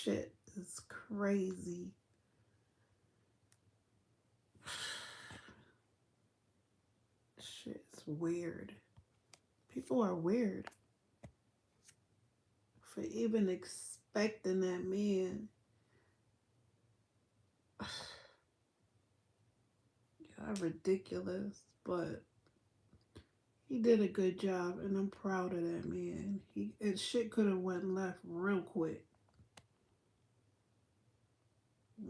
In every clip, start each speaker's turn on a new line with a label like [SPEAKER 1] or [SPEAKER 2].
[SPEAKER 1] shit is crazy. Shit's weird. People are weird for even expecting that man. Y'all ridiculous, but he did a good job, and I'm proud of that man. He and shit could have went left real quick.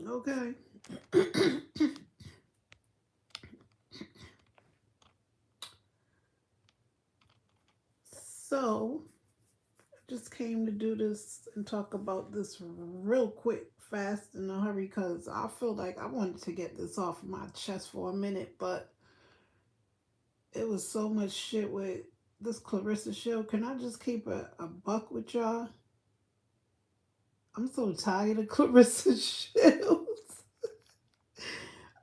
[SPEAKER 1] Okay. So, I just came to do this and talk about this real quick, fast, in a hurry, because I feel like I wanted to get this off my chest for a minute, but it was so much shit with this Clarissa show. Can I just keep a buck with y'all? I'm so tired of Clarissa shows.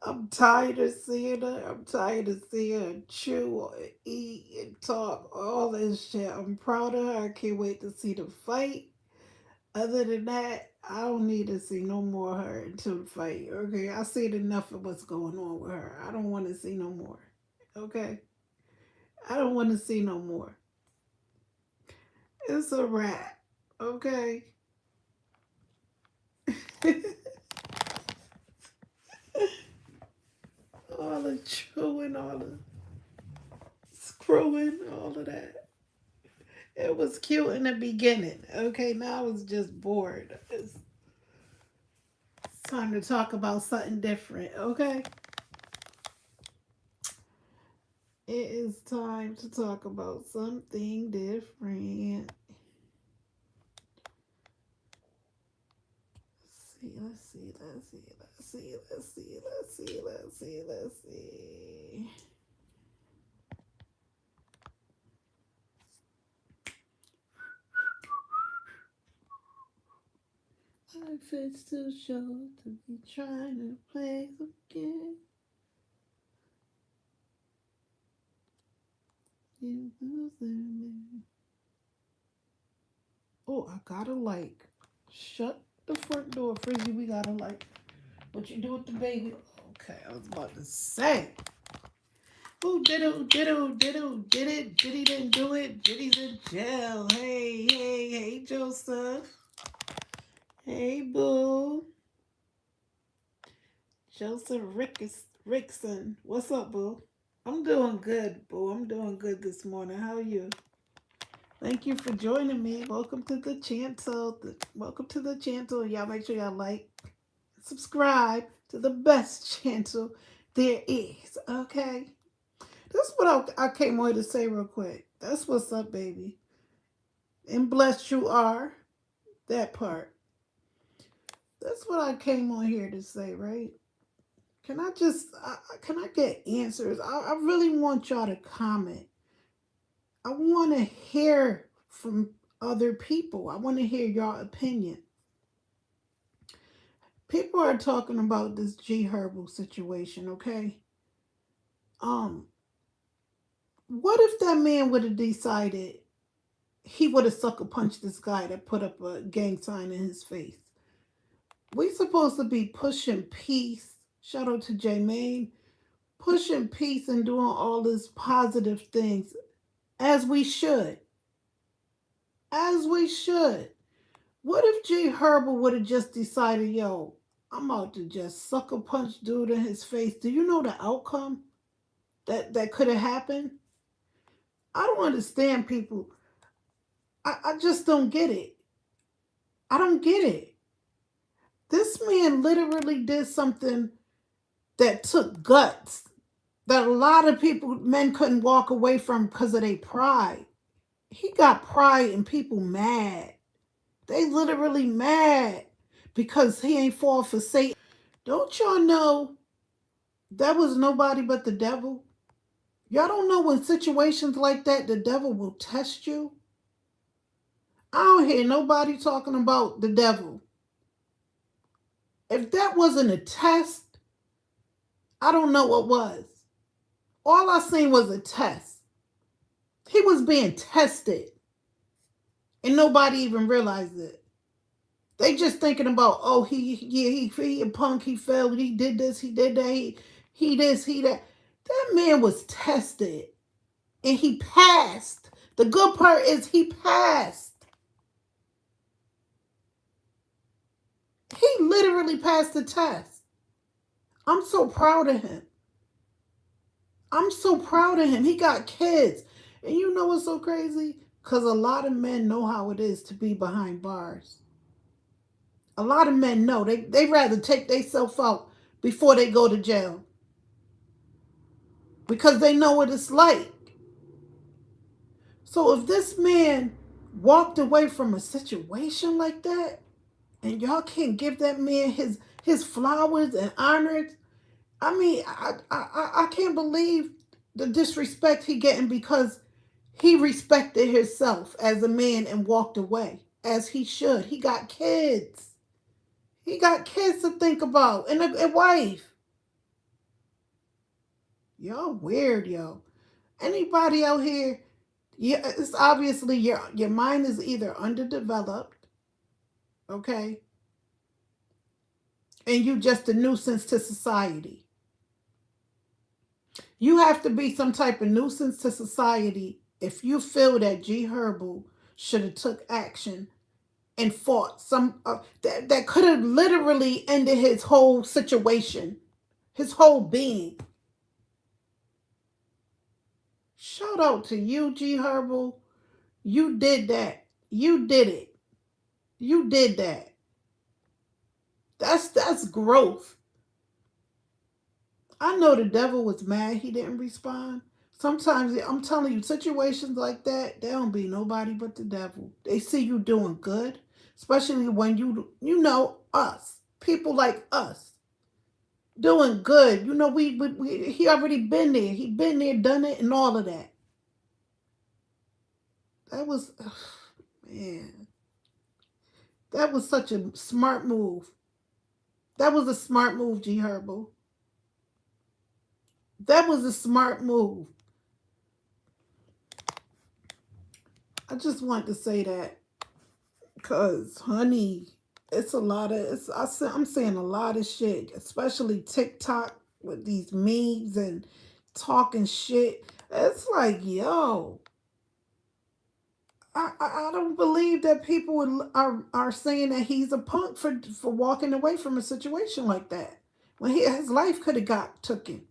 [SPEAKER 1] I'm tired of seeing her. I'm tired of seeing her chew, eat, and talk, all this shit. I'm proud of her. I can't wait to see the fight. Other than that, I don't need to see no more of her until the fight. Okay, I seen enough of what's going on with her. I don't want to see no more. Okay, I don't want to see no more. It's a wrap. Okay. All the chewing, all the screwing, all of that. It was cute in the beginning. Okay, now it's just bored. It's time to talk about something different. Okay, it is time to talk about something different. Let's see, let's see, let's see, let's see, let's see, let's see, let's see. Life is too short to be trying to play some game. You losing me. Oh, I got a like. Shut the front door, Frizzy. We got a like. What you do with the baby? Okay, I was about to say. Who did it? Who did it? Who did it? Who did it? Diddy didn't do it. Diddy's in jail. Hey, hey, hey, Joseph. Hey, boo. Joseph Rickson. What's up, boo? I'm doing good, boo. I'm doing good this morning. How are you? Thank you for joining me. Welcome to the channel. Welcome to the channel. Y'all make sure y'all like, subscribe to the best channel there is. Okay? That's what I came on to say real quick. That's what's up, baby. And blessed you are. That part. That's what I came on here to say, right? Can I just, can I get answers? I really want y'all to comment. I want to hear from other people. I want to hear your opinion. People are talking about this G Herbal situation, okay? Um, what if that man would have decided he would have sucker punched this guy that put up a gang sign in his face? We supposed to be pushing peace. Shout out to J-Main. Pushing peace and doing all these positive things as we should. As we should. What if G Herbal would have just decided, yo, I'm about to just sucker punch dude in his face? Do you know the outcome that could have happened? I don't understand people. I just don't get it. I don't get it. This man literally did something that took guts that a lot of people, men couldn't walk away from because of their pride. He got pride and people mad. They literally mad because he ain't fall for Satan. Don't y'all know that was nobody but the devil? Y'all don't know when situations like that, the devil will test you? I don't hear nobody talking about the devil. If that wasn't a test, I don't know what was. All I seen was a test. He was being tested. And nobody even realized it. They just thinking about, oh, he a punk, he failed, he did this, he did that, he this, he that. That man was tested and he passed. The good part is he passed. He literally passed the test. I'm so proud of him. I'm so proud of him. He got kids. And you know what's so crazy? Because a lot of men know how it is to be behind bars. A lot of men know. They rather take themselves out before they go to jail. Because they know what it's like. So if this man walked away from a situation like that, and y'all can't give that man his flowers and honors, I mean, I can't believe the disrespect he getting because he respected himself as a man and walked away as he should. He got kids. He got kids to think about and a wife. Y'all weird, yo. Anybody out here, yeah, it's obviously your mind is either underdeveloped, okay, and you just a nuisance to society. You have to be some type of nuisance to society if you feel that G Herbo should have took action and fought some that could have literally ended his whole situation, his whole being. Shout out to you, G Herbo. You did that. You did it. You did that. That's growth. I know the devil was mad he didn't respond. Sometimes I'm telling you, situations like that, they don't be nobody but the devil. They see you doing good, especially when you know us, people like us, doing good. You know, he already been there. He been there, done it, and all of that. That was, man, that was such a smart move. That was a smart move, G Herbo. That was a smart move. I just want to say that because, honey, it's a lot of I'm saying a lot of shit, especially TikTok with these memes and talking shit. It's like, yo, I don't believe that people are saying that he's a punk for walking away from a situation like that when his life could have got taken,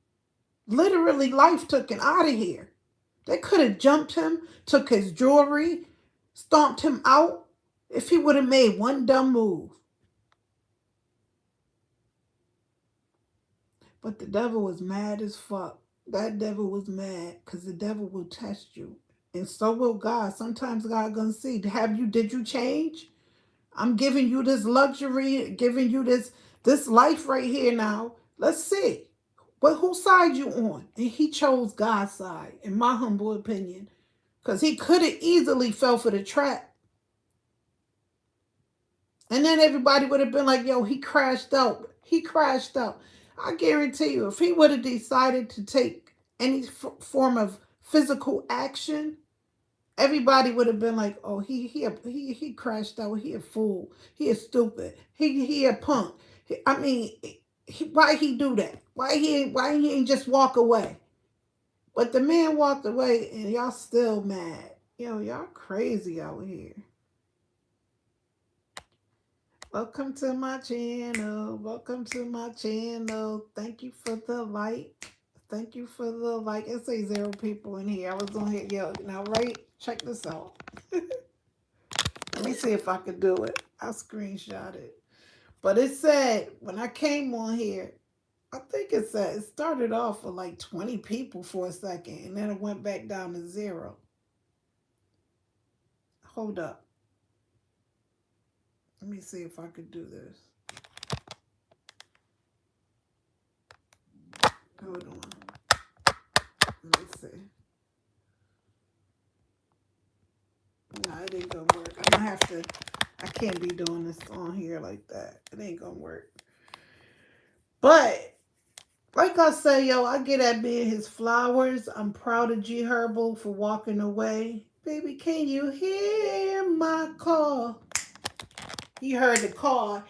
[SPEAKER 1] literally life taken out of here. They could have jumped him, took his jewelry, stomped him out if he would have made one dumb move. But the devil was mad as fuck. That devil was mad because the devil will test you. And so will God. Sometimes God gonna see. Did you change? I'm giving you this luxury, giving you this life right here now. Let's see. But whose side you on? And he chose God's side, in my humble opinion. Because he could have easily fell for the trap. And then everybody would have been like, yo, he crashed out. He crashed out. I guarantee you, if he would have decided to take any form of physical action, everybody would have been like, "Oh, he crashed out. He a fool. He is stupid. He a punk." I mean, why he do that? Why he ain't just walk away? But the man walked away, and y'all still mad. Yo, y'all crazy out here. Welcome to my channel. Welcome to my channel. Thank you for the like. Thank you for the like. It says 0 people in here. I was on here. Yo, now, right? Check this out. Let me see if I could do it. I'll screenshot it. But it said, when I came on here, I think it said, it started off with like 20 people for a second. And then it went back down to 0. Hold up. Let me see if I could do this. Hold on. Let me see. No, it ain't gonna work. I'm gonna have to, I can't be doing this on here like that. It ain't gonna work. But, like I say, yo, I get that man his flowers. I'm proud of G Herbo for walking away. Baby, can you hear my call? He heard the call.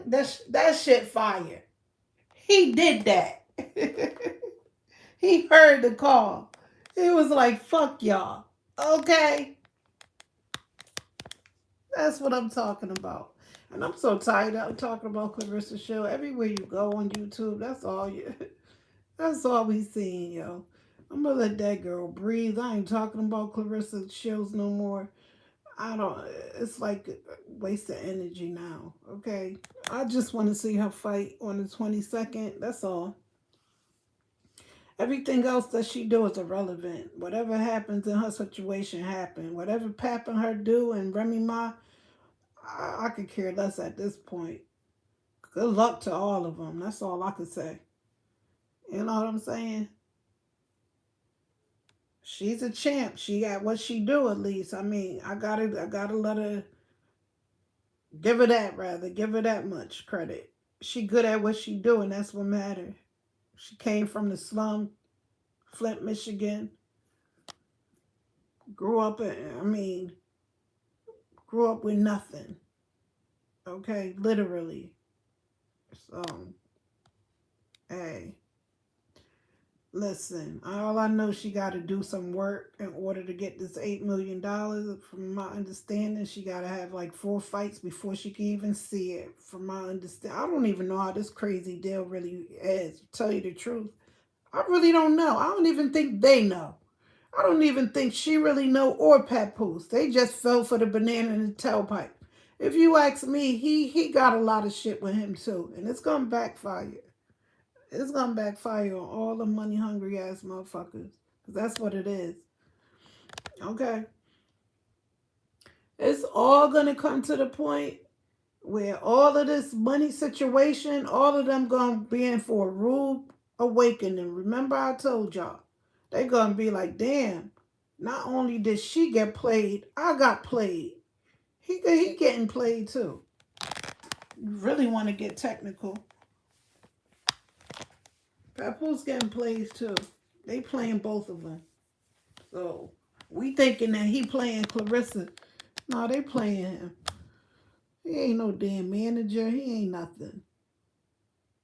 [SPEAKER 1] That shit fire. He did that. He heard the call. He was like, fuck y'all. Okay? That's what I'm talking about. And I'm so tired of talking about Clarissa Show. Everywhere you go on YouTube, that's all we seeing, yo. I'm gonna let that girl breathe. I ain't talking about Clarissa shows no more. I don't. It's like a waste of energy now. Okay, I just want to see her fight on the 22nd. That's all. Everything else that she do is irrelevant. Whatever happens in her situation happened. Whatever Pap and her do and Remy Ma, I could care less at this point. Good luck to all of them. That's all I could say. You know what I'm saying? She's a champ. She got what she do at least. I mean, I gotta let her give her that rather. Give her that much credit. She good at what she do, and that's what matters. She came from the slum, Flint, Michigan. Grew up I mean, grew up with nothing. Okay, literally. So, hey, listen. All I know, she got to do some work in order to get this $8 million. From my understanding, she got to have like 4 fights before she can even see it. From my understanding, I don't even know how this crazy deal really is. To tell you the truth, I really don't know. I don't even think they know. I don't even think she really know or Papoose. They just fell for the banana in the tailpipe. If you ask me, he got a lot of shit with him too, and it's gonna backfire. It's gonna backfire on all the money hungry ass motherfuckers. Cause that's what it is. Okay, it's all gonna come to the point where all of this money situation, all of them gonna be in for a rude awakening. Remember, I told y'all they gonna be like, damn. Not only did she get played, I got played. He getting played too. You really want to get technical? Papoose getting played too. They playing both of them. So we thinking that he playing Clarissa. No, they playing him. He ain't no damn manager. He ain't nothing.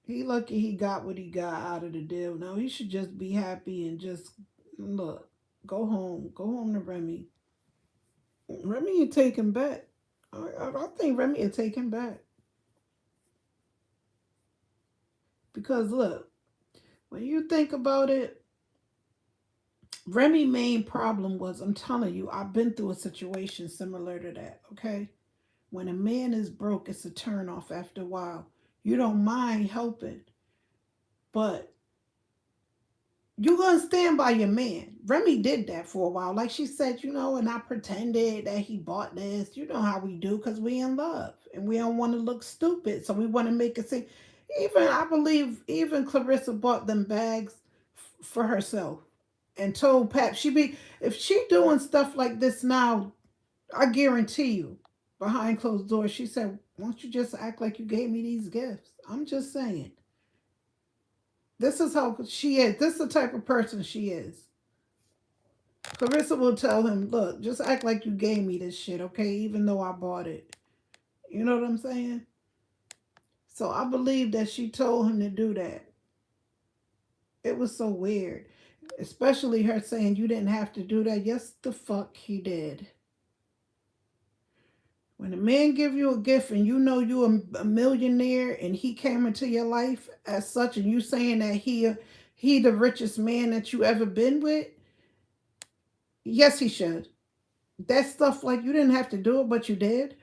[SPEAKER 1] He lucky he got what he got out of the deal. Now he should just be happy and just look. Go home. Go home to Remy. Remy will take him back. I think Remy will take him back. Because look, when you think about it, Remy' main problem was, I'm telling you, I've been through a situation similar to that, okay? When a man is broke, it's a turn off after a while. You don't mind helping, but you're going to stand by your man. Remy did that for a while. Like she said, and I pretended that he bought this. You know how we do because we in love and we don't want to look stupid. So we want to make it seem. Even, I believe, even Clarissa bought them bags for herself and told Pat if she doing stuff like this now, I guarantee you, behind closed doors, she said, "Why don't you just act like you gave me these gifts?" I'm just saying. This is how she is. This is the type of person she is. Clarissa will tell him, "Look, just act like you gave me this shit, okay? Even though I bought it." You know what I'm saying? So I believe that she told him to do that. It was so weird. Especially her saying you didn't have to do that. Yes, the fuck he did. When a man give you a gift and you know you a millionaire and he came into your life as such and you saying that he the richest man that you ever been with, yes he should. That stuff like you didn't have to do it, but you did.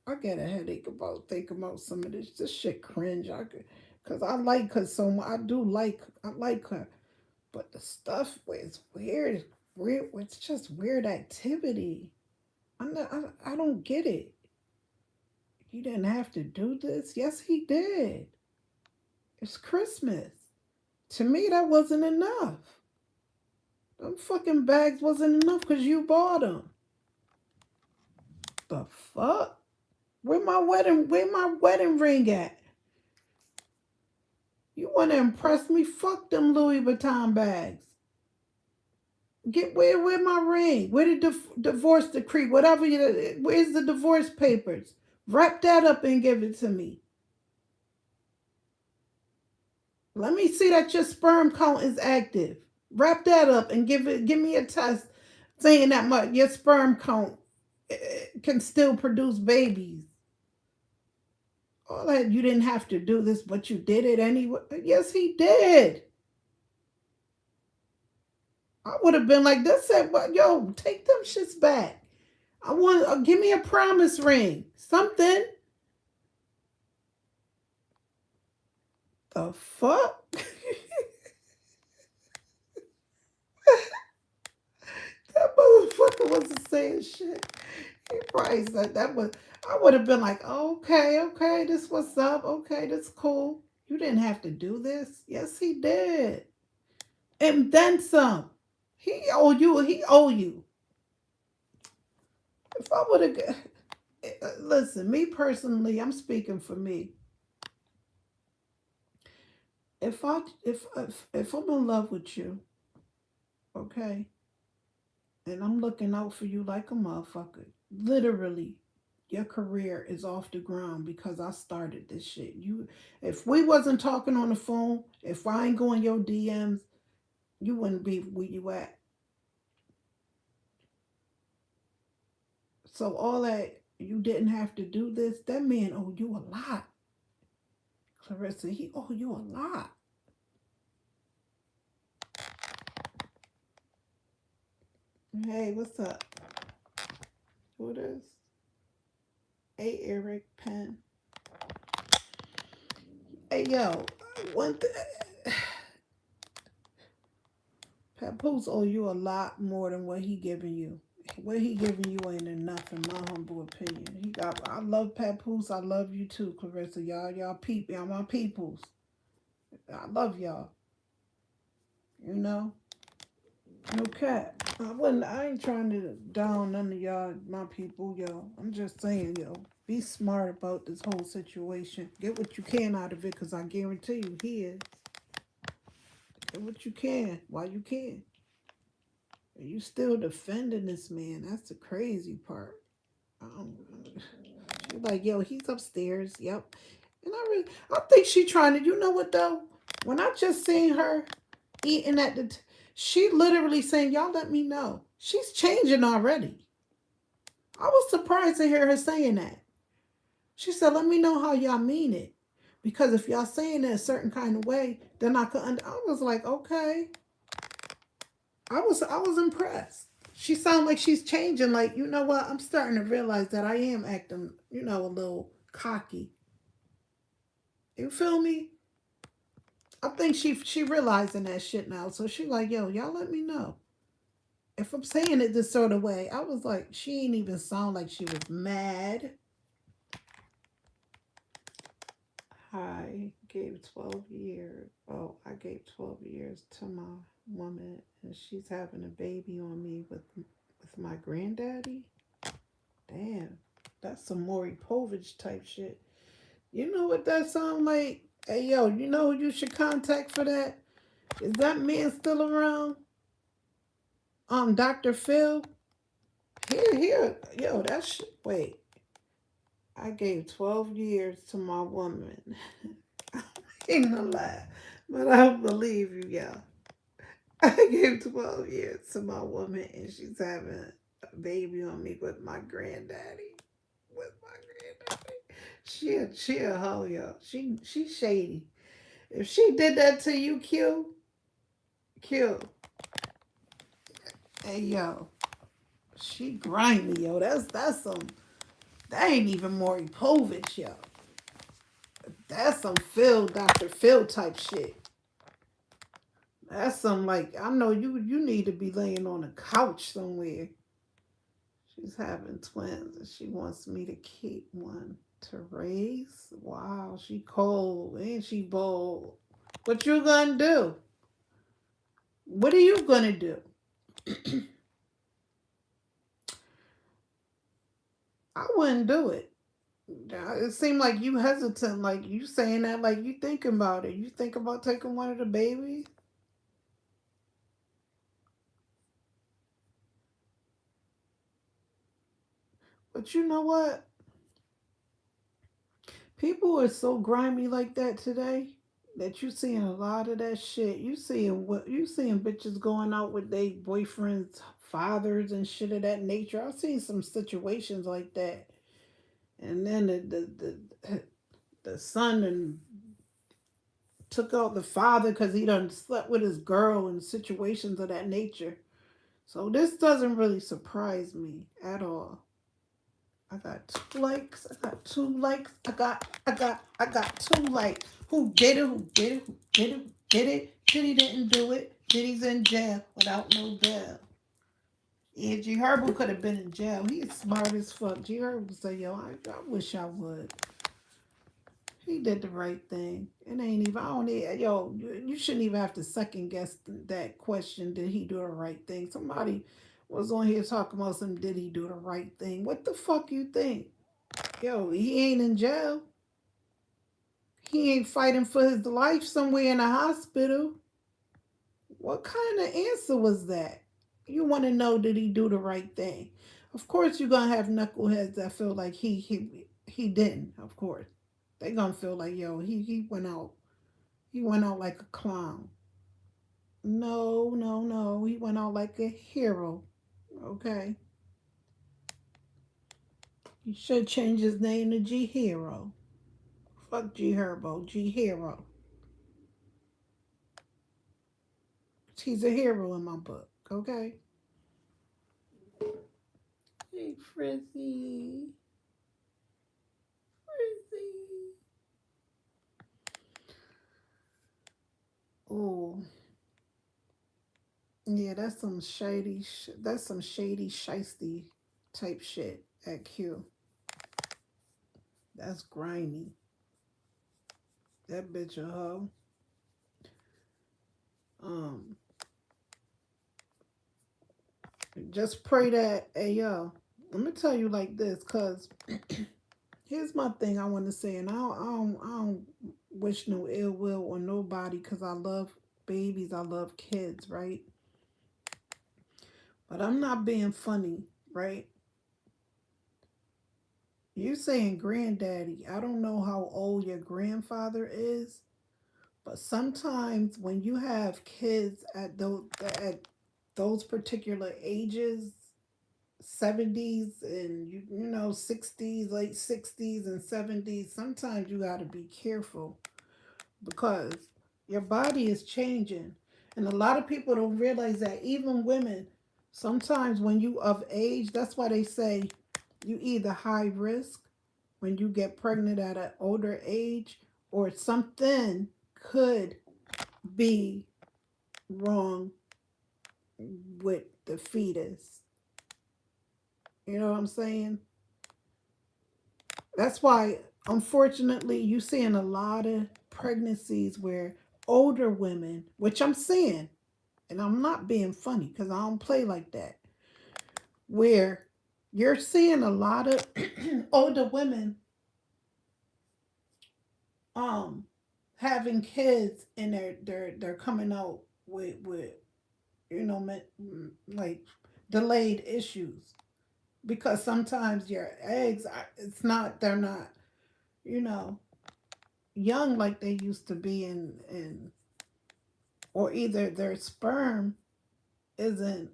[SPEAKER 1] I get a headache about thinking about some of this. This shit cringe. Cause I like her so much. I like her. But the stuff is weird. Weird. It's just weird activity. I don't get it. You didn't have to do this. Yes, he did. It's Christmas. To me, that wasn't enough. Them fucking bags wasn't enough because you bought them. The fuck? Where my wedding ring at? You want to impress me? Fuck them Louis Vuitton bags. Get where my ring? Where the divorce decree? Whatever you. Where's the divorce papers? Wrap that up and give it to me. Let me see that your sperm count is active. Wrap that up and give me a test saying that your sperm count can still produce babies. All that you didn't have to do this, but you did it anyway. Yes, he did. I would have been like, this said, what? Yo, take them shits back. I want, give me a promise ring, something. The fuck? That motherfucker wasn't saying shit. He probably said that was. I would have been like, okay, okay, this what's up. Okay, this cool. You didn't have to do this. Yes, he did, and then some. He owe you. He owe you. If I would have, listen, me personally, I'm speaking for me. If I'm in love with you, okay, and I'm looking out for you like a motherfucker, literally, your career is off the ground because I started this shit. If we wasn't talking on the phone, if I ain't going your DMs, you wouldn't be where you at. So all that you didn't have to do this, that man owe you a lot, Clarissa. He owe you a lot. Hey, what's up? Who this? Hey, Eric Penn. Hey, yo, one thing. Papoose owe you a lot more than what he giving you. What he giving you ain't enough, in my humble opinion. I love Papoose. I love you too, Clarissa. Y'all my peoples. I love y'all. You know, no cap. I ain't trying to down none of y'all, my people, yo. I'm just saying, yo, be smart about this whole situation. Get what you can out of it, cause I guarantee you, he is. Get what you can while you can. You still defending this man. That's the crazy part. She's like, yo, he's upstairs. Yep. And I think she trying to, you know what though? When I just seen her eating at she literally saying, y'all let me know. She's changing already. I was surprised to hear her saying that. She said, let me know how y'all mean it. Because if y'all saying it a certain kind of way, then I was like, okay. I was impressed. She sounds like she's changing. Like, you know what? I'm starting to realize that I am acting, a little cocky. You feel me? I think she realizing that shit now. So she like, yo, y'all let me know. If I'm saying it this sort of way, I was like, she ain't even sound like she was mad. I gave 12 years. Oh, I gave 12 years to my woman, and she's having a baby on me with my granddaddy. Damn, that's some Maury Povich type shit. You know what that sound like? Hey, yo, you know who you should contact for that? Is that man still around? Dr. Phil? Here. Yo, that's, wait. I gave 12 years to my woman. I ain't gonna lie, but I don't believe you, y'all. I gave 12 years to my woman, and she's having a baby on me with my granddaddy. With my granddaddy. She a hoe, yo. She shady. If she did that to you, Q. Hey, yo. She grimy, yo. That's some. That ain't even Maury Povich, yo. That's some Dr. Phil type shit. That's some like, I know you need to be laying on a couch somewhere. She's having twins and she wants me to keep one to raise. Wow, she cold and she bold. What you gonna do? What are you gonna do? I wouldn't do it. It seemed like you hesitant, like you saying that, like you thinking about it. You think about taking one of the babies? But you know what? People are so grimy like that today that you seeing a lot of that shit. You seeing bitches going out with their boyfriends' fathers and shit of that nature. I've seen some situations like that. And then the son and took out the father because he done slept with his girl and situations of that nature. So this doesn't really surprise me at all. I got 2 likes. I got 2 likes. I got 2 likes. Who did it? Who did it? Who did it? Who did it? Diddy didn't do it. Diddy's in jail without no bail. Yeah, G Herbo could have been in jail. He's smart as fuck. G Herbo say, yo, I wish I would. He did the right thing. It ain't even, I don't need, yo, you shouldn't even have to second guess that question. Did he do the right thing? Somebody was on here talking about some, did he do the right thing? What the fuck you think? Yo, he ain't in jail. He ain't fighting for his life somewhere in a hospital. What kind of answer was that? You want to know, did he do the right thing? Of course, you're gonna have knuckleheads that feel like he didn't. Of course, they gonna feel like, yo, he went out like a clown. No, no, no, he went out like a hero. Okay, he should change his name to G Hero. Fuck G Herbo, G Hero. He's a hero in my book. Okay. Hey, Frizzy. Frizzy. Oh, yeah, that's some shady, shisty type shit at Q. That's grimy. That bitch a hoe. Um, just pray that, hey, yo, let me tell you like this, cause here's my thing I want to say, and I don't wish no ill will on nobody, cause I love babies, I love kids, right? But I'm not being funny, right? You saying granddaddy. I don't know how old your grandfather is, but sometimes when you have kids at those particular ages, 70s and you know 60s, late 60s and 70s, sometimes you got to be careful because your body is changing. And a lot of people don't realize that even women, sometimes when you of age, that's why they say you either high risk when you get pregnant at an older age, or something could be wrong with the fetus. You know what I'm saying? That's why, unfortunately, you're seeing a lot of pregnancies where older women, which I'm seeing, and I'm not being funny because I don't play like that, where you're seeing a lot of older women um having kids and they're coming out with like delayed issues because sometimes your eggs it's not they're not you know young like they used to be and or either their sperm isn't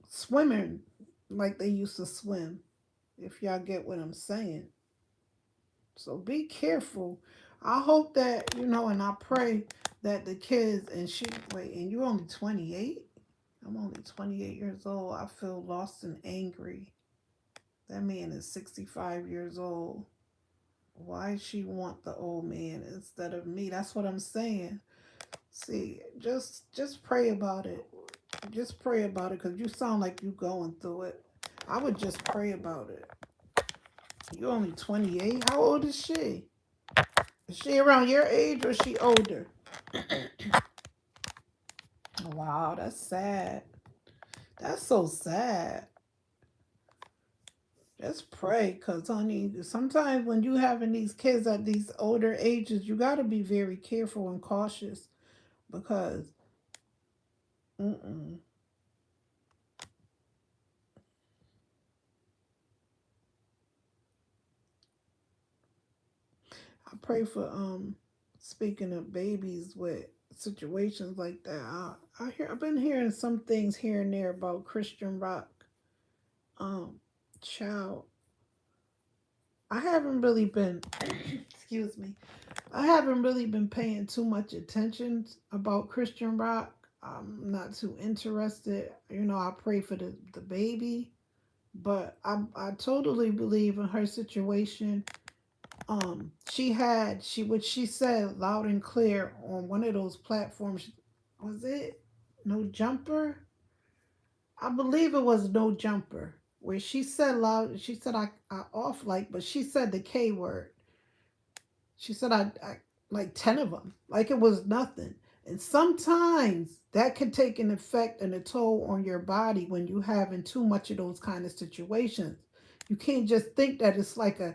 [SPEAKER 1] swimming like they used to swim, if y'all get what I'm saying. So be careful. I hope that and I pray that the kids and she wait and you're only 28. I'm only 28 years old. I feel lost and angry. That man is 65 years old. Why she want the old man instead of me? That's what I'm saying. See, just pray about it. Just pray about it because you sound like you going through it. I would just pray about it. You only 28. How old is she? Is she around your age or is she older? Wow, that's sad. That's so sad. Just pray, cause honey, sometimes when you having these kids at these older ages, you gotta be very careful and cautious because mm-mm, I pray for speaking of babies with situations like that. I've been hearing some things here and there about Christian rock. Um, child, I haven't really been excuse me. I haven't really been paying too much attention about Christian rock. I'm not too interested. You know, I pray for the baby, but I totally believe in her situation. She what she said loud and clear on one of those platforms. Was it No Jumper? I believe it was No Jumper, where she said loud. She said I off like, but she said the K word. She said I like 10 of them, like it was nothing. And sometimes that can take an effect and a toll on your body when you having too much of those kind of situations. You can't just think that it's like a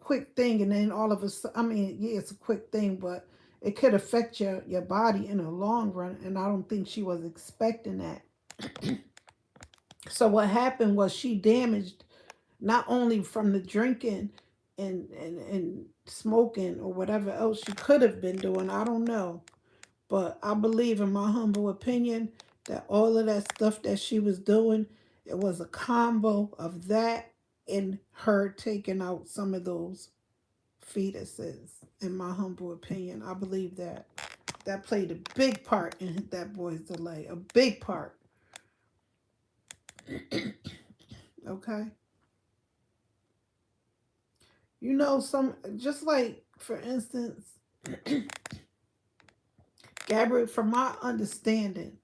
[SPEAKER 1] quick thing and then all of a sudden, I mean, yeah, it's a quick thing, but it could affect your body in the long run. And I don't think she was expecting that. So what happened was she damaged not only from the drinking and smoking or whatever else she could have been doing, I don't know. But I believe, in my humble opinion, that all of that stuff that she was doing, it was a combo of that and her taking out some of those fetuses. In my humble opinion, I believe that that played a big part in that boy's delay, a big part. Okay, you know, some just like for instance, Gabrielle, from my understanding,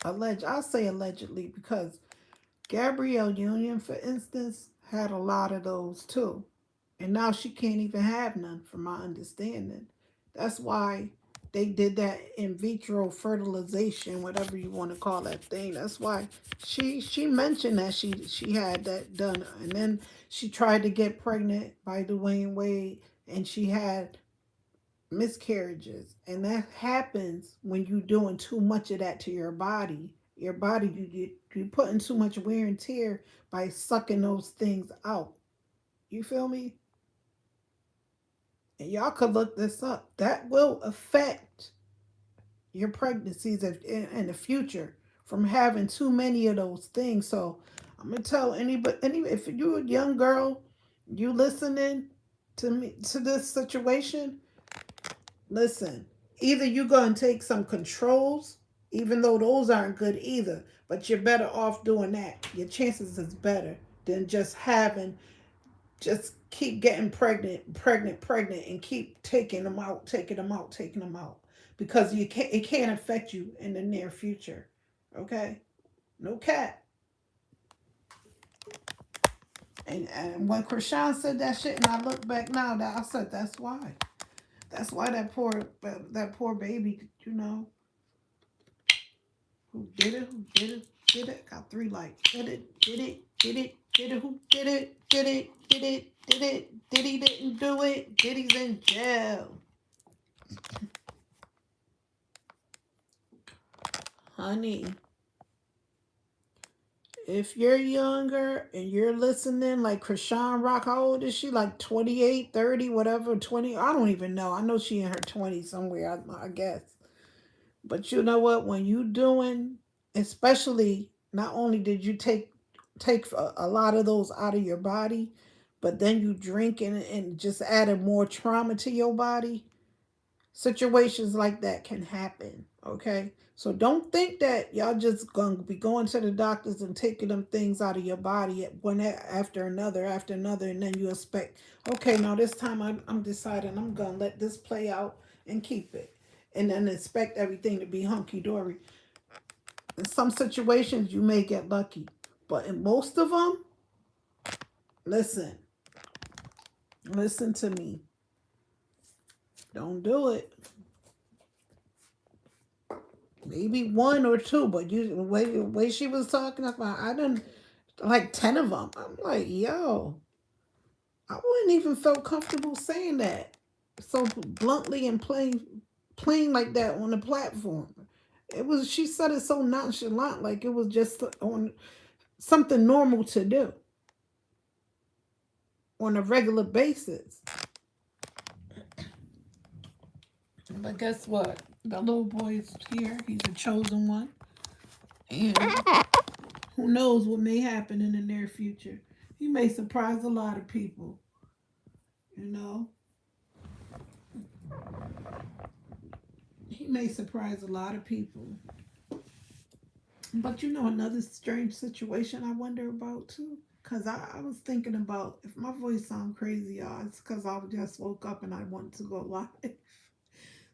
[SPEAKER 1] I'll say allegedly because Gabrielle Union, for instance, had a lot of those too. And now she can't even have none, from my understanding. That's why they did that in vitro fertilization, whatever you want to call that thing. That's why she mentioned that she had that done. And then she tried to get pregnant by Dwayne Wade and she had miscarriages, and that happens when you're doing too much of that to your body. Your body, you putting too much wear and tear by sucking those things out. You feel me? And y'all could look this up. That will affect your pregnancies in the future from having too many of those things. So I'm gonna tell anybody, if you're a young girl, you listening to me to this situation, listen, either you're going to take some controls, even though those aren't good either, but you're better off doing that. Your chances is better than just keep getting pregnant, and keep taking them out. Because it can't affect you in the near future. Okay? No cat. And when Krishan said that shit, and I look back now, that I said that's why. That's why that poor baby, who did it, who did it, did it. Got three likes. Did it, did it, did it, did it, who did it, did it, did it, did it, did he didn't do it, did he's in jail. Honey, if you're younger and you're listening, like Krishan Rock, how old is she? Like 28, 30, whatever, 20. I don't even know. I know she in her 20s somewhere, I guess. But you know what? When you doing, especially, not only did you take a lot of those out of your body, but then you drink and just added more trauma to your body. Situations like that can happen. Okay, so don't think that y'all just gonna be going to the doctors and taking them things out of your body at one after another, and then you expect, okay, now this time I'm deciding I'm gonna let this play out and keep it, and then expect everything to be hunky dory. In some situations, you may get lucky, but in most of them, listen, listen to me. Don't do it. Maybe one or two, but the way she was talking about, I done like 10 of them. I'm like, yo, I wouldn't even felt comfortable saying that so bluntly and plain like that on the platform. She said it so nonchalant, like it was just on something normal to do on a regular basis. But guess what? The little boy's here. He's a chosen one. And who knows what may happen in the near future. He may surprise a lot of people, you know. He may surprise a lot of people. But you know, another strange situation I wonder about too. Cause I was thinking about if my voice sound crazy, y'all, it's cause I just woke up and I want to go live.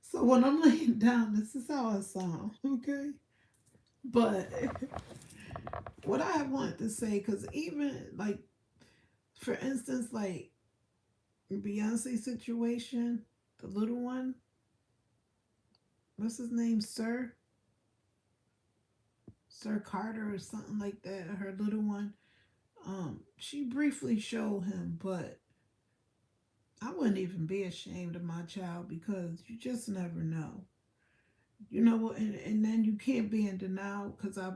[SPEAKER 1] So when I'm laying down, this is how I sound, okay? But what I want to say, cause even like for instance, like Beyonce situation, the little one, what's his name, Sir Carter or something like that, her little one. She briefly showed him, but I wouldn't even be ashamed of my child because you just never know. You know what? And then you can't be in denial because I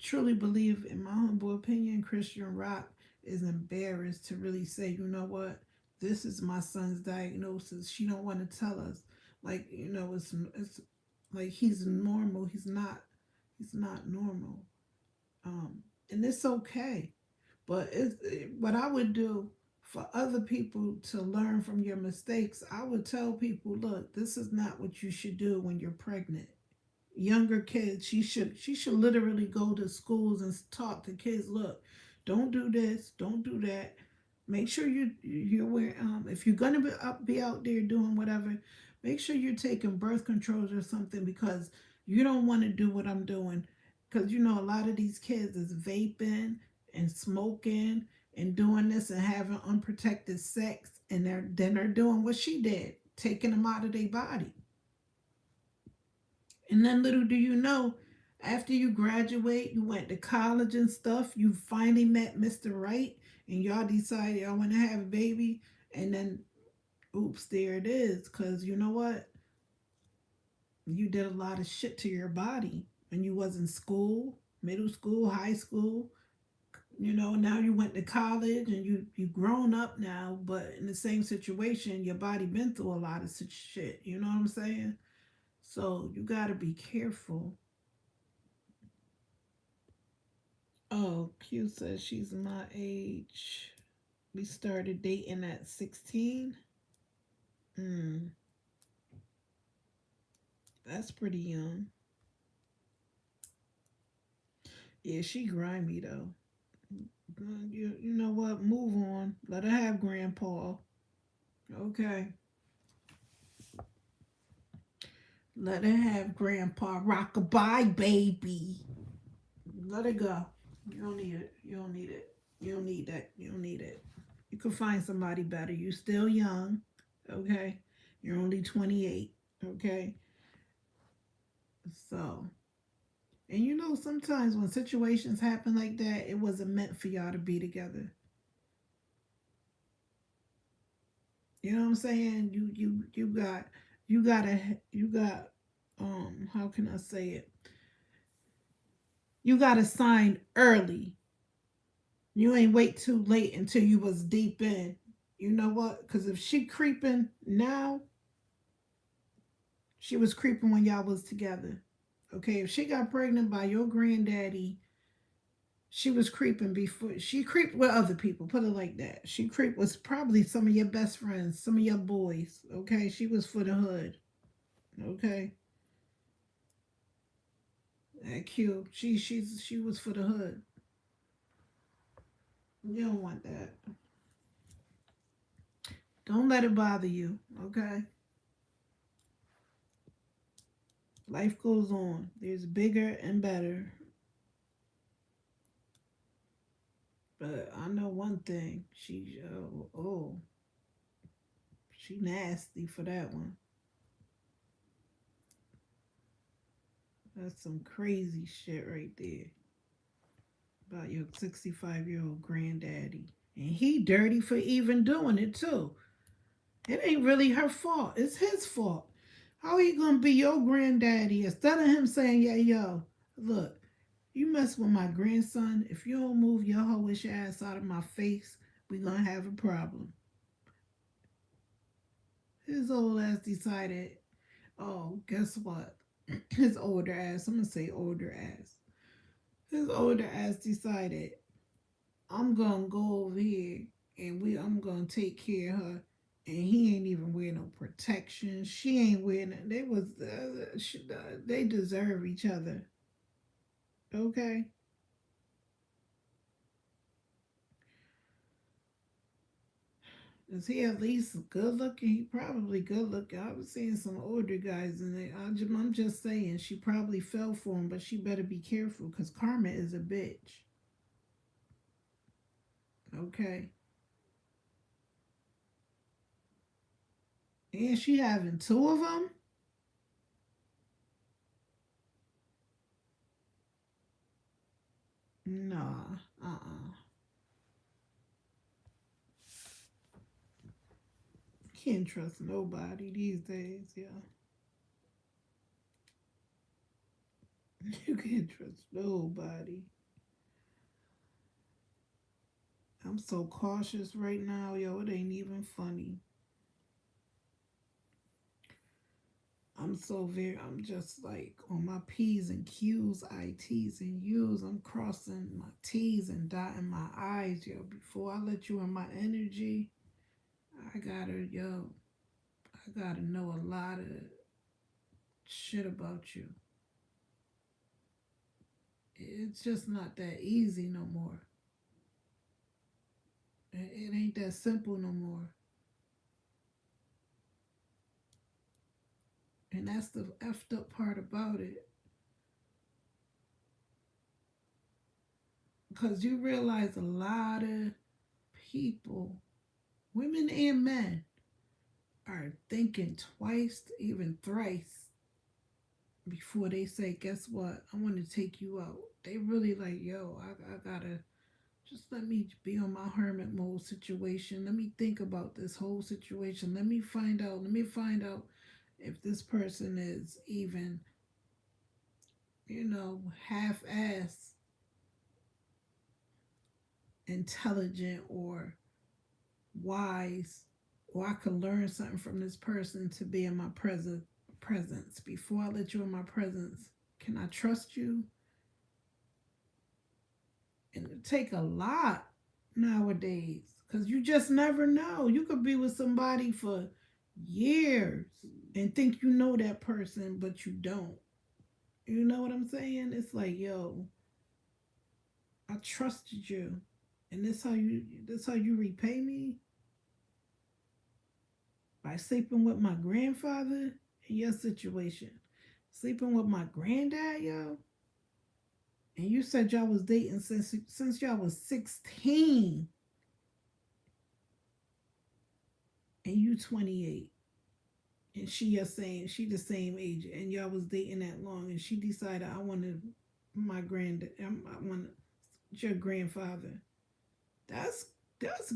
[SPEAKER 1] truly believe, in my humble opinion, Christian Rock is embarrassed to really say, you know what? This is my son's diagnosis. She don't want to tell us. Like, you know, it's like he's normal. He's not normal. And it's okay. But what I would do for other people to learn from your mistakes, I would tell people, look, this is not what you should do when you're pregnant. Younger kids, she should literally go to schools and talk to kids. Look, don't do this, don't do that. Make sure you're aware. If you're gonna be out there doing whatever, make sure you're taking birth controls or something because you don't want to do what I'm doing. Because you know a lot of these kids is vaping and smoking and doing this and having unprotected sex, and they're doing what she did, taking them out of their body. And then little do you know, after you graduate, you went to college and stuff, you finally met Mr. Right, and y'all decided y'all want to have a baby, and then oops, there it is. Cause you know what? You did a lot of shit to your body when you was in school, middle school, high school. You know, now you went to college and you grown up now, but in the same situation, your body been through a lot of such shit. You know what I'm saying? So you gotta be careful. Oh, Q says she's my age. We started dating at 16. Hmm, that's pretty young. Yeah, she grimy though. You know what? Move on. Let her have grandpa. Okay. Let her have grandpa. Rockabye, baby. Let it go. You don't need it. You don't need it. You don't need that. You don't need it. You can find somebody better. You're still young. Okay. You're only 28. Okay. So, and you know, sometimes when situations happen like that, it wasn't meant for y'all to be together. You know what I'm saying? You gotta you got how can I say it? You gotta sign early. You ain't wait too late until you was deep in. You know what? Because if she creeping now, she was creeping when y'all was together. Okay, if she got pregnant by your granddaddy, she was creeping before she creeped with other people. Put it like that. She creeped was probably some of your best friends, some of your boys. Okay, she was for the hood. Okay, that cute. She was for the hood. You don't want that. Don't let it bother you. Okay, life goes on. There's bigger and better. But I know one thing. She nasty for that one. That's some crazy shit right there about your 65-year-old granddaddy. And he dirty for even doing it too. It ain't really her fault. It's his fault. How he gonna be your granddaddy instead of him saying, yeah, yo, look, you mess with my grandson, if you don't move your hoish ass out of my face, we gonna have a problem. His old ass decided, oh, guess what? His older ass, I'm gonna say older ass. His older ass decided, I'm gonna go over here and I'm gonna take care of her. And he ain't even wearing no protection. She ain't wearing it. They deserve each other. Okay. Is he at least good looking? He probably good looking. I was seeing some older guys in there. I'm just saying, she probably fell for him, but she better be careful because Karma is a bitch. Okay. And she having two of them? Nah. Uh-uh. Can't trust nobody these days, yeah. You can't trust nobody. I'm so cautious right now, yo. It ain't even funny. I'm just like on my P's and Q's, IT's and U's. I'm crossing my T's and dotting my I's, yo. Before I let you in my energy, I gotta know a lot of shit about you. It's just not that easy no more. It ain't that simple no more. And that's the effed up part about it. Because you realize a lot of people, women and men, are thinking twice, even thrice, before they say, guess what? I want to take you out. They really like, yo, I gotta just let me be on my hermit mode situation. Let me think about this whole situation. Let me find out if this person is even, half ass intelligent or wise, or I could learn something from this person to be in my presence. Before I let you in my presence, can I trust you? And it take a lot nowadays because you just never know. You could be with somebody for years and think you know that person, but you don't. You know what I'm saying? It's like, yo, I trusted you, and this how you repay me by sleeping with my grandfather in your situation, sleeping with my granddad, yo. And you said y'all was dating since y'all was 16, and you 28, and she the same age, and y'all was dating that long, and she decided I wanted my granddad, I want your grandfather. That's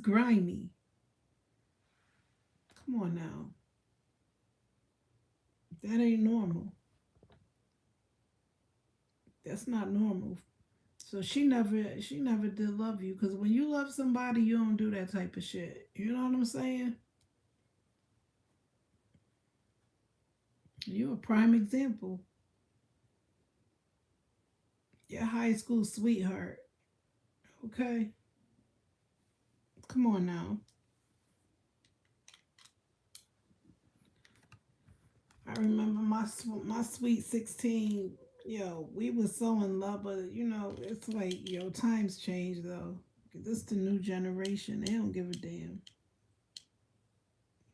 [SPEAKER 1] grimy. Come on now, that ain't normal. That's not normal. So she never did love you because when you love somebody, you don't do that type of shit. You know what I'm saying? You a prime example. Your high school sweetheart. Okay, come on now. I remember my sweet 16. Yo, we was so in love, but it's like times change though. This the new generation. They don't give a damn.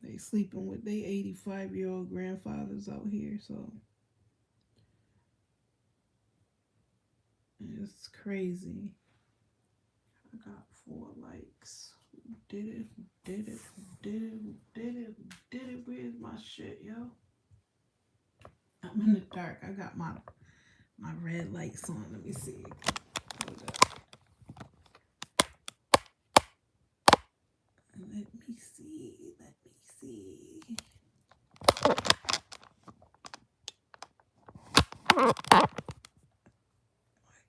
[SPEAKER 1] They sleeping with they 85-year-old grandfathers out here, so it's crazy. I got 4 likes. Who did it? Who did it? Who did it? Who did it? Who did it? Where's my shit, yo? I'm in the dark. I got my red lights on. Let me see. Hold up. Let me see. Let me see. Why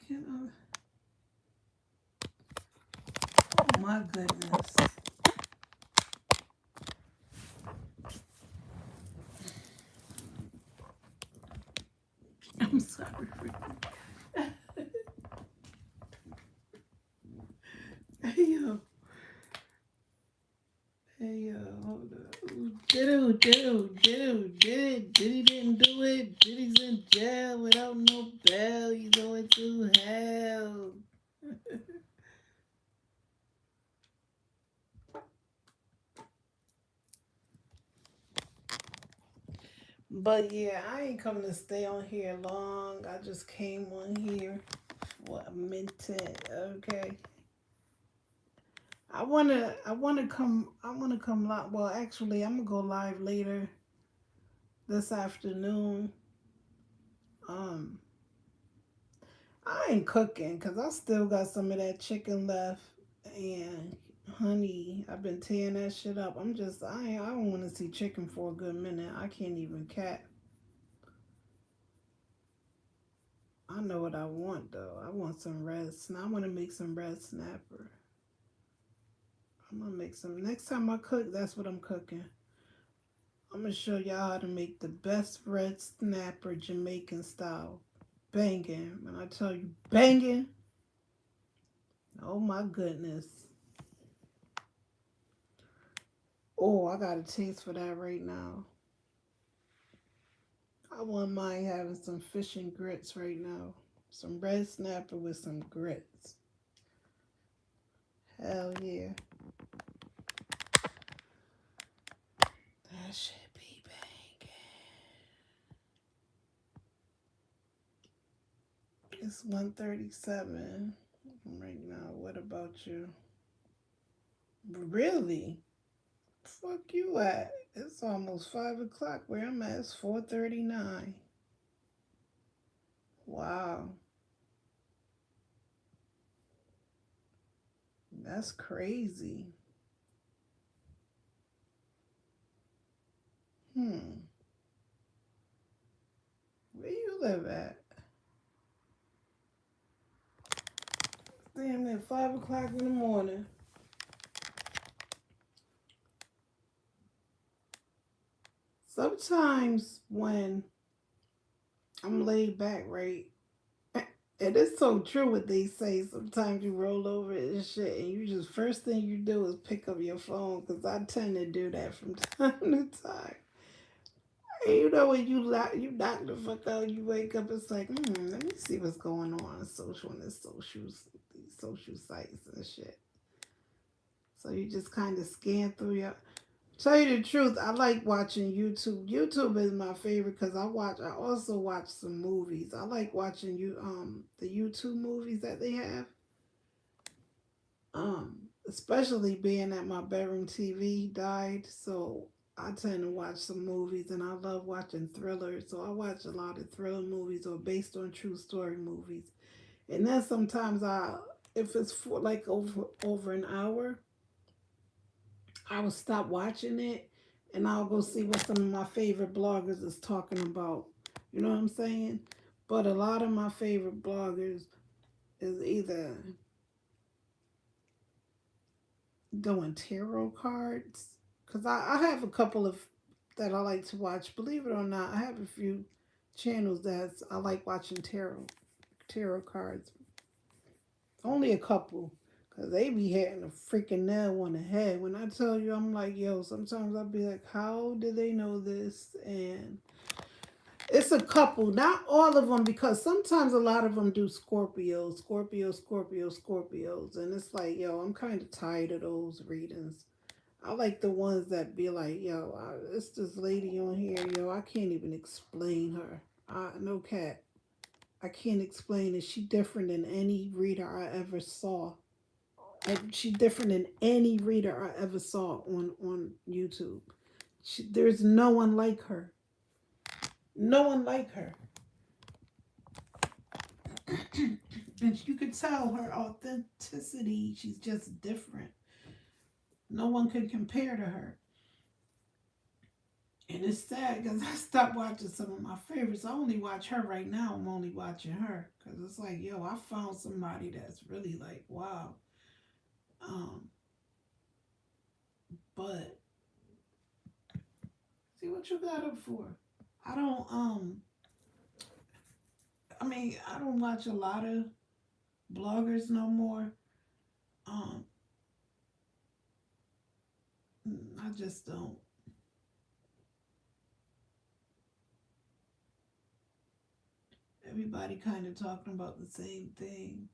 [SPEAKER 1] can't I? Oh my goodness. I'm sorry. Hey yo, hey yo, hold up. Diddy didn't do it. Diddy's in jail without no bail. He's going to hell. But yeah, I ain't coming to stay on here long. I just came on here for a minute. Okay. I wanna come live. Well, actually, I'm gonna go live later this afternoon. Um, I ain't cooking because I still got some of that chicken left, and honey, I've been tearing that shit up. I don't want to see chicken for a good minute. I can't even cat. I know what I want though. I want some red. I want to make some red snapper. I'm gonna make some next time I cook. That's what I'm cooking. I'm gonna show y'all how to make the best red snapper Jamaican style. Banging. When I tell you banging, oh my goodness. Oh, I got a taste for that right now. I wouldn't mind having some fish and grits right now. Some red snapper with some grits. Hell yeah. That should be banging. It's 1:37 right now. What about you? Really? Fuck you at? It's almost 5 o'clock where I'm at. It's 4:39. Wow. That's crazy. Hmm. Where you live at? Damn, at 5 o'clock in the morning. Sometimes when I'm laid back, right? And it's so true what they say. Sometimes you roll over and shit, and you just first thing you do is pick up your phone because I tend to do that from time to time. And you know when you knock the fuck out, you wake up, it's like, let me see what's going on social on this these social sites and shit. So you just kind of scan through your. Tell you the truth, I like watching YouTube. YouTube is my favorite because I also watch some movies. I like watching the YouTube movies that they have. Especially being that my bedroom TV died, so I tend to watch some movies, and I love watching thrillers. So I watch a lot of thriller movies or based on true story movies. And then sometimes if it's for like over an hour, I will stop watching it, and I'll go see what some of my favorite bloggers is talking about. You know what I'm saying? But a lot of my favorite bloggers is either doing tarot cards because I have a couple of that I like to watch. Believe it or not, I have a few channels that I like watching tarot cards. Only a couple because they be hitting a freaking nail on the head. When I tell you, I'm like, yo, sometimes I'll be like, how did they know this? And it's a couple, not all of them, because sometimes a lot of them do Scorpios, and it's like, yo, I'm kind of tired of those readings. I like the ones that be like, yo, it's this lady on here, yo, I can't even explain her. No cat. I can't explain it. She different than any reader I ever saw. And she different than any reader I ever saw on YouTube. There's no one like her. No one like her. And you could tell her authenticity. She's just different. No one can compare to her. And it's sad because I stopped watching some of my favorites. I only watch her right now. I'm only watching her because it's like, yo, I found somebody that's really like, wow. Um, but see what you got up for. I don't. I mean, I don't watch a lot of bloggers no more. Um, I just don't. Everybody kind of talking about the same thing.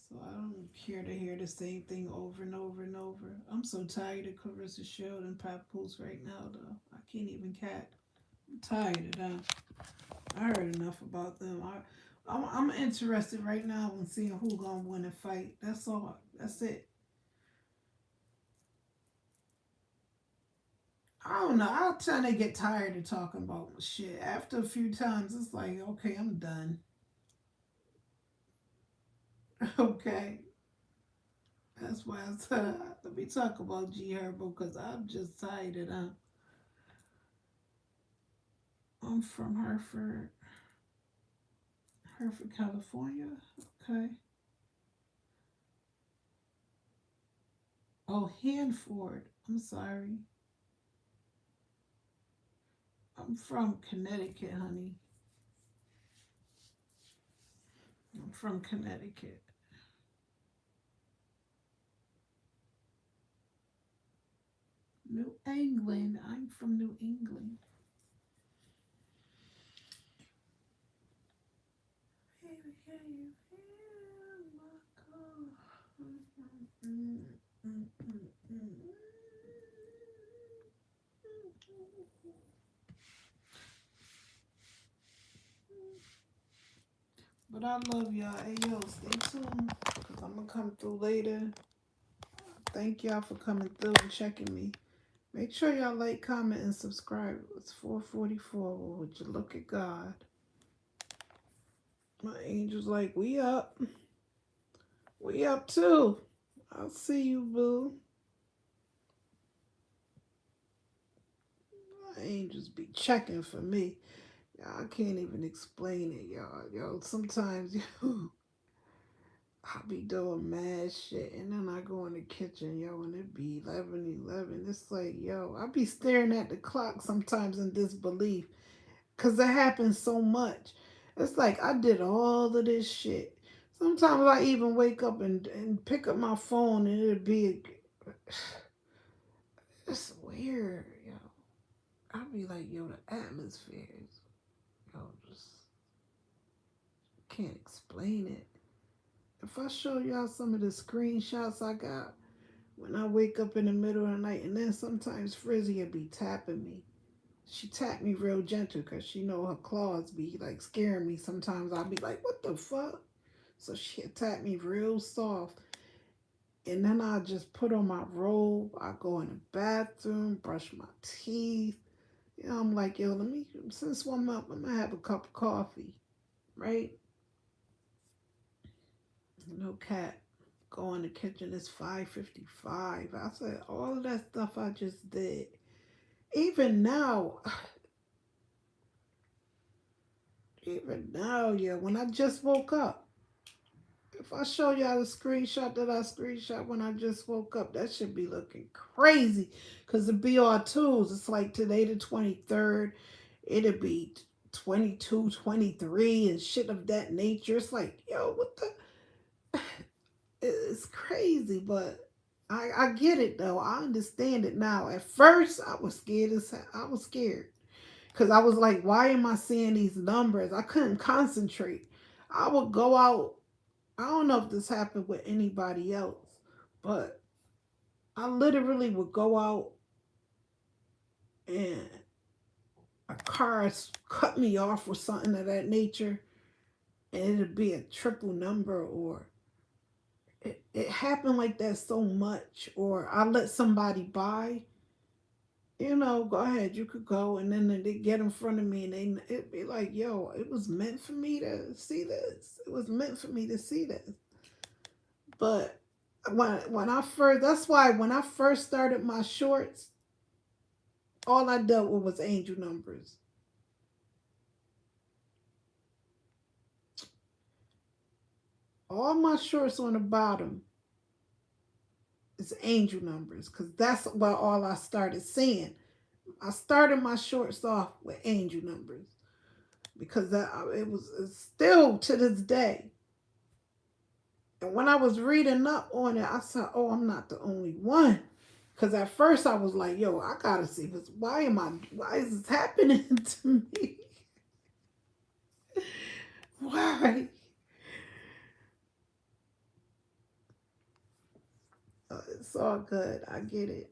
[SPEAKER 1] So I don't care to hear the same thing over and over and over. I'm so tired of Clarissa Shield and Papoose right now, though. I can't even cat. I'm tired of them. I heard enough about them. I'm interested right now in seeing who gonna win a fight. That's all. That's it. I don't know. I tend to get tired of talking about shit. After a few times, it's like, okay, I'm done. Okay. That's why I said, let me talk about G Herbo because I'm just tired of them. I'm from Hereford, California. Okay. Oh, Hanford. I'm sorry. I'm from Connecticut, honey. I'm from Connecticut. New England. I'm from New England. Baby, can you feel my call? But I love y'all. Hey, yo, stay tuned because I'm going to come through later. Thank y'all for coming through and checking me. Make sure y'all like, comment, and subscribe. It's 4:44. Would you look at God? My angel's like, we up. We up too. I'll see you, boo. My angels be checking for me. Y'all, I can't even explain it, y'all. Yo, sometimes, yo, I be doing mad shit, and then I go in the kitchen, yo, and it be 11:11. It's like, yo, I be staring at the clock sometimes in disbelief, because it happens so much. It's like I did all of this shit. Sometimes I even wake up and pick up my phone, and it'd be, it's weird, yo. I be like, yo, the atmosphere is, yo, just can't explain it. If I show y'all some of the screenshots I got when I wake up in the middle of the night, and then sometimes Frizzy would be tapping me. She tapped me real gentle because she know her claws be like scaring me. Sometimes I'll be like, what the fuck? So she tapped me real soft. And then I just put on my robe. I go in the bathroom, brush my teeth. You know, I'm like, yo, let me, since I'm up, I'm going to have a cup of coffee, right? No cat. Go in the kitchen. It's 5:55. I said all of that stuff I just did. Even now, even now, yeah. When I just woke up, if I show y'all the screenshot that I screenshot when I just woke up, that should be looking crazy. Cause the BR2s, it's like today the 23rd. It'll be 22, 23, and shit of that nature. It's like, yo, what the? It's crazy, but I get it though. I understand it now. At first, I was scared as hell. I was scared because I was like, why am I seeing these numbers? I couldn't concentrate. I would go out. I don't know if this happened with anybody else, but I literally would go out and a car cut me off or something of that nature, and it'd be a triple number or it happened like that so much, or I let somebody buy, go ahead, you could go, and then they get in front of me, and it'd be like, yo, it was meant for me to see this. It was meant for me to see this. But when I first, that's why when I first started my shorts, all I dealt with was angel numbers. All my shorts on the bottom is angel numbers, because that's what all I started seeing. I started my shorts off with angel numbers. because it was it's still to this day. And when I was reading up on it, I said, "Oh, I'm not the only one." Because at first I was like, "Yo, I gotta see this. Why am I? Why is this happening to me? Why?" It's all good. I get it.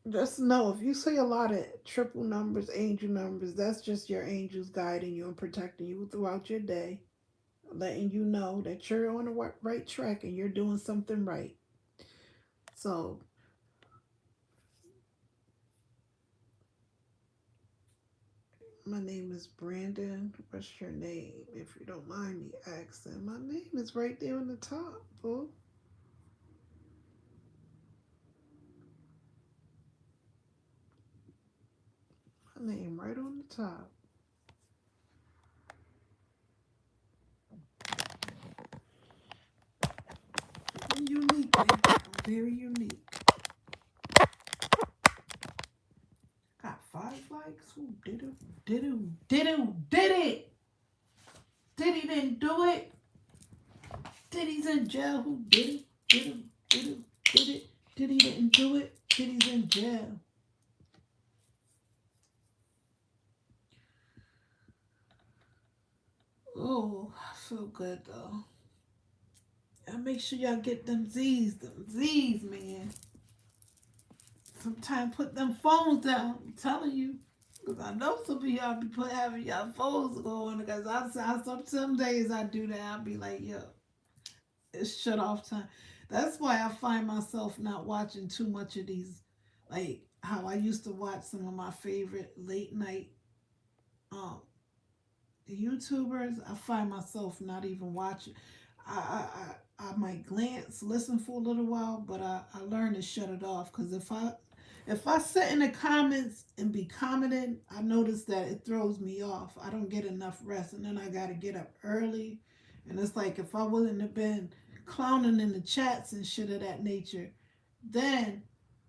[SPEAKER 1] Just know if you see a lot of triple numbers, angel numbers, that's just your angels guiding you and protecting you throughout your day, letting you know that you're on the right track and you're doing something right. So, my name is Brandon. What's your name? If you don't mind me asking, my name is right there on the top, boo. My name right on the top. I'm unique, baby. I'm very unique. Got 5 likes. Who did it? Did it? Did it? Did it? Diddy didn't do it. Diddy's in jail. Who did it? Did it? Did it? Did it? Diddy didn't do it. Diddy's in jail. Oh, I feel good though. And make sure y'all get them Z's, man. Sometimes put them phones down. I'm telling you. Because I know some of y'all be having y'all phones going. Because some days I do that. I'll be like, yo, it's shut off time. That's why I find myself not watching too much of these, like how I used to watch some of my favorite late night um YouTubers. I find myself not even watching. I might glance, listen for a little while, but I learn to shut it off because if I sit in the comments and be commenting, I notice that it throws me off. I don't get enough rest, and then I got to get up early, and it's like if I wouldn't have been clowning in the chats and shit of that nature, then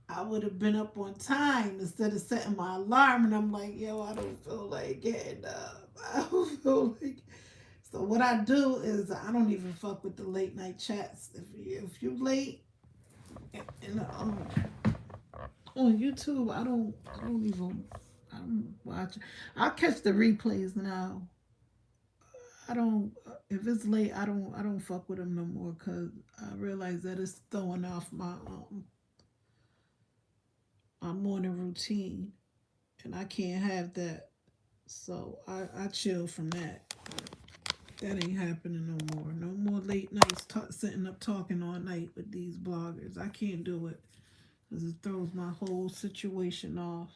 [SPEAKER 1] I would have been up on time instead of setting my alarm. And I'm like, yo, I don't feel like getting up. I don't feel like. So what I do is I don't even fuck with the late night chats. If you late and on YouTube, I don't watch. I'll catch the replays now. I don't if it's late. I don't fuck with them no more because I realize that it's throwing off my morning routine, and I can't have that. So I chill from that. That ain't happening no more. No more late nights sitting up talking all night with these bloggers. I can't do it because it throws my whole situation off.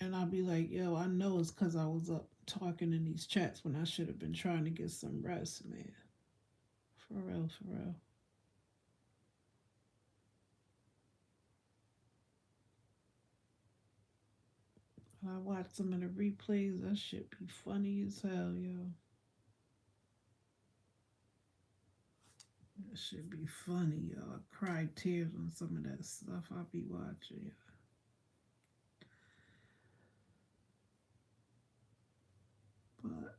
[SPEAKER 1] And I'll be like, yo, I know it's because I was up talking in these chats when I should have been trying to get some rest, man. For real, for real. I watched some of the replays. That shit be funny as hell, yo. That shit be funny, yo. I cried tears on some of that stuff I be watching, yo. But,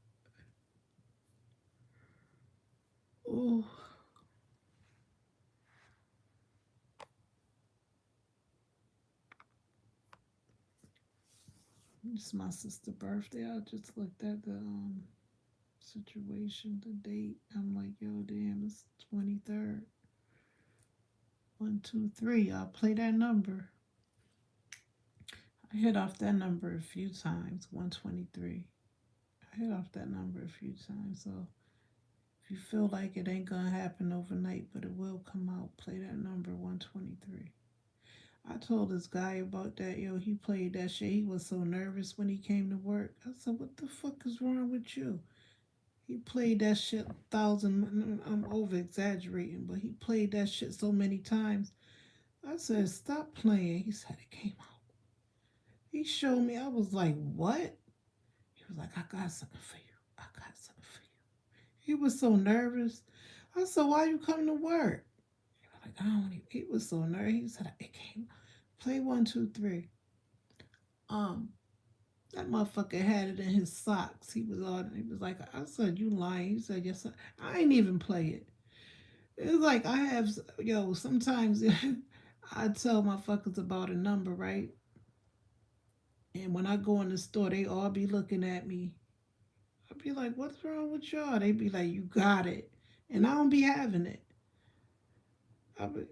[SPEAKER 1] oh, it's my sister's birthday. I just looked at the situation, the date. I'm like, yo, damn, it's 23rd. 123. Y'all play that number. I hit off that number a few times. 123. I hit off that number a few times. So if you feel like it ain't gonna happen overnight, but it will come out, play that number 123. I told this guy about that. Yo, he played that shit. He was so nervous when he came to work. I said, what the fuck is wrong with you? He played that shit 1,000. I'm over exaggerating, but he played that shit so many times. I said, stop playing. He said, it came out. He showed me. I was like, what? He was like, I got something for you. I got something for you. He was so nervous. I said, why you coming to work? He was like, I don't even. He was so nervous. He said, it came. Play 1, 2, 3. Um, that motherfucker had it in his socks. He was on. He was like, I said, you lying. He said, yes. I ain't even play it. It's like I have, yo. Sometimes I tell motherfuckers about a number, right? And when I go in the store, they all be looking at me. I be like, what's wrong with y'all? They be like, you got it, and I don't be having it.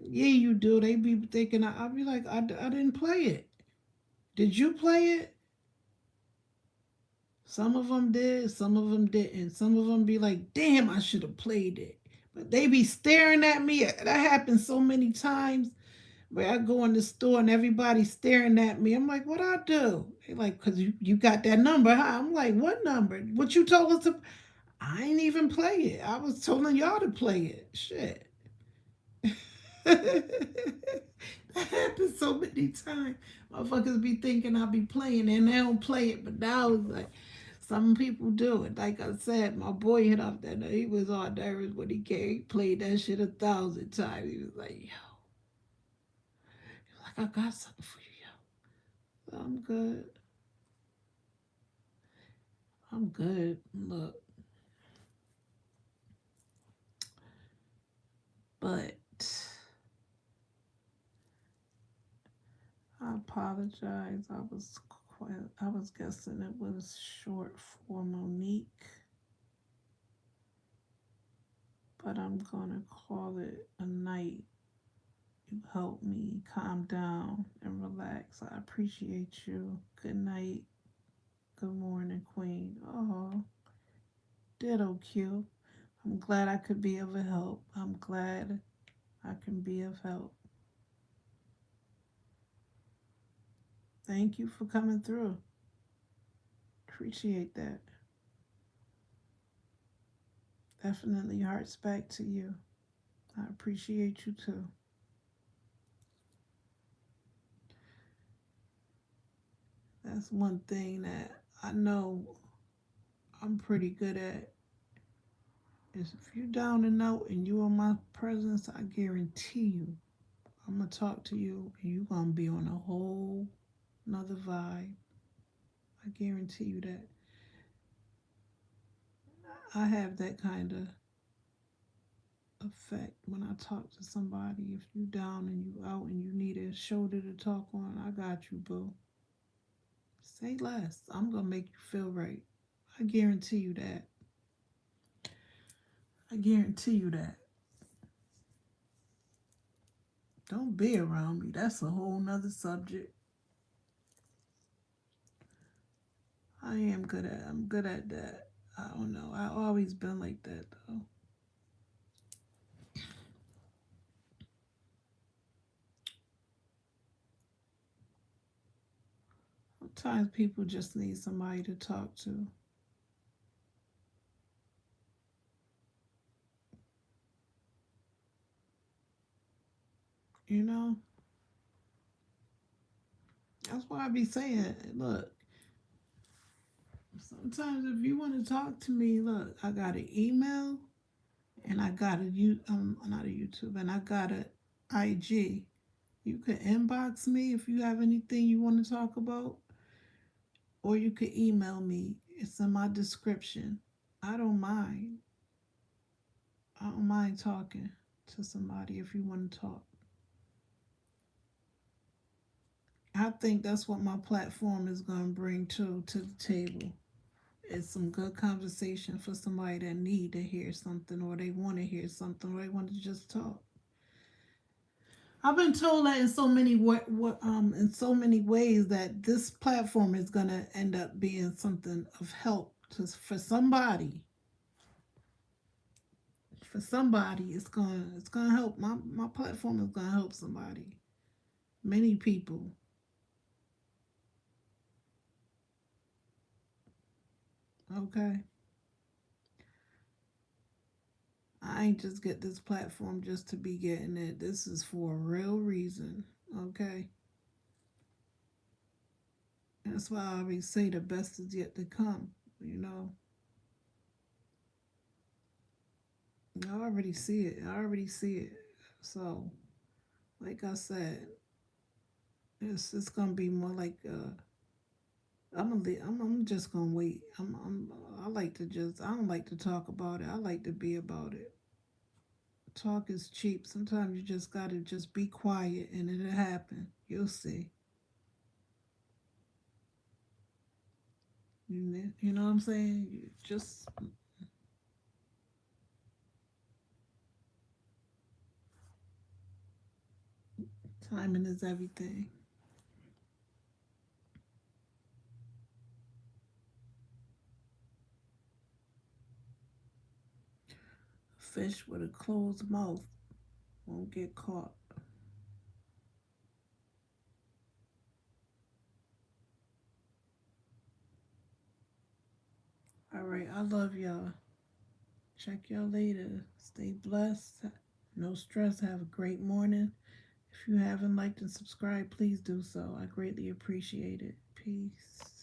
[SPEAKER 1] Yeah, you do. They be thinking I be like, I didn't play it. Did you play it? Some of them did, some of them didn't. Some of them be like, damn, I should have played it. But they be staring at me. That happens so many times where I go in the store and everybody's staring at me. I'm like, what I do? They like, because you got that number, huh? I'm like, what number? What you told us to? I ain't even play it. I was telling y'all to play it. Shit. That happens so many times. Motherfuckers be thinking I be playing and they don't play it, but now it's like some people do it. Like I said, my boy hit off that. He was all nervous when he came. He played that shit 1,000 times. He was like, yo, he was like, I got something for you, yo. So I'm good. I'm good. Look, but I apologize. I was guessing it was short for Monique, but I'm gonna call it a night. You help me calm down and relax. I appreciate you. Good night. Good morning, Queen. Oh, ditto Q. I'm glad I could be of help. I'm glad I can be of help. Thank you for coming through. Appreciate that. Definitely hearts back to you. I appreciate you too. That's one thing that I know I'm pretty good at is if you down and out and you in my presence, I guarantee you I'm gonna talk to you and you gonna be on a whole another vibe. I guarantee you that. I have that kind of effect when I talk to somebody. If you down and you out and you need a shoulder to talk on, I got you, boo. Say less. I'm gonna make you feel right. I guarantee you that. I guarantee you that. Don't be around me. That's a whole nother subject. I'm good at that. I don't know. I always been like that though. Sometimes people just need somebody to talk to. You know? That's why I be saying, look, sometimes if you want to talk to me, look, I got an email and I got a not a YouTube and I got a IG. You can inbox me if you have anything you want to talk about, or you can email me. It's in my description. I don't mind. I don't mind talking to somebody if you want to talk. I think that's what my platform is going to bring to the table. It's some good conversation for somebody that need to hear something or they want to hear something or they want to just talk. I've been told that in so many in so many ways that this platform is going to end up being something of help to for somebody. For somebody, it's gonna help. My platform is gonna help somebody. Many people. Okay. I ain't just get this platform just to be getting it. This is for a real reason. Okay. That's why I always say the best is yet to come. You know, I already see it. I already see it. So, like I said, It's gonna be more like I'm just gonna wait. I like to just I don't like to talk about it. I like to be about it. Talk is cheap. Sometimes you just gotta just be quiet and it'll happen. You'll see. You know what I'm saying? Just timing is everything. A fish with a closed mouth won't get caught. All right, I love y'all. Check y'all later. Stay blessed. No stress. Have a great morning. If you haven't liked and subscribed, please do so. I greatly appreciate it. Peace.